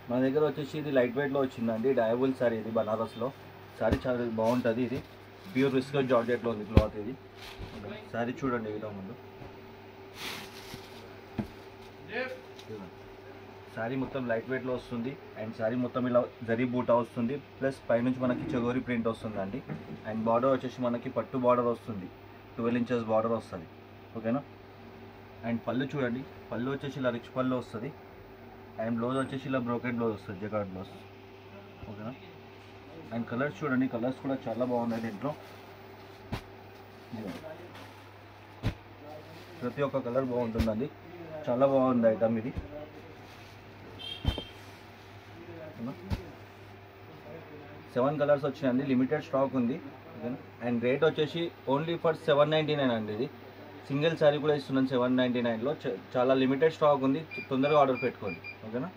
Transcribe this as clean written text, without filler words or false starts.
మన దగ్గర వచ్చేసి ఇది లైట్ వెయిట్లో వచ్చిందండి, డయబుల్ సారీ. ఇది బనారస్లో సారీ చాలా బాగుంటుంది. ఇది ప్యూర్ విస్కస్ జార్జెట్లో ఉంది క్లాత్. ఇది సారీ చూడండి ఇలా ముందు. శారీ మొత్తం లైట్ వెయిట్లో వస్తుంది అండ్ శారీ మొత్తం ఇలా జరీ బూటా వస్తుంది, ప్లస్ పైనుంచి మనకి చగోరి ప్రింట్ వస్తుందండి. అండ్ బార్డర్ వచ్చేసి మనకి పట్టు బార్డర్ వస్తుంది, 12 ఇంచెస్ బార్డర్ వస్తుంది. ఓకేనా. అండ్ పళ్ళు చూడండి, పళ్ళు వచ్చేసి ఇలా రిచ్ పళ్ళు వస్తుంది అండ్ బ్లౌజ్ వచ్చేసి ఇలా బ్రోకెట్ బ్లౌజ్ వస్తుంది, జకార్డ్ బ్లౌజ్. ఓకేనా. అండ్ కలర్స్ చూడండి, కలర్స్ కూడా చాలా బాగున్నాయి దీంట్లో. ప్రతి ఒక్క కలర్ బాగుంటుందండి, చాలా బాగుంది ఐటమ్ ఇది. 7 కలర్స్ వచ్చినాయండి, లిమిటెడ్ స్టాక్ ఉంది. ఓకేనా. అండ్ రేట్ వచ్చేసి ఓన్లీ ఫర్ 799 అండి. ఇది సింగిల్ శారీ కూడా ఇస్తున్నాను 799లో. చాలా లిమిటెడ్ స్టాక్ ఉంది, తొందరగా ఆర్డర్ పెట్టుకోండి. ఓకేనా.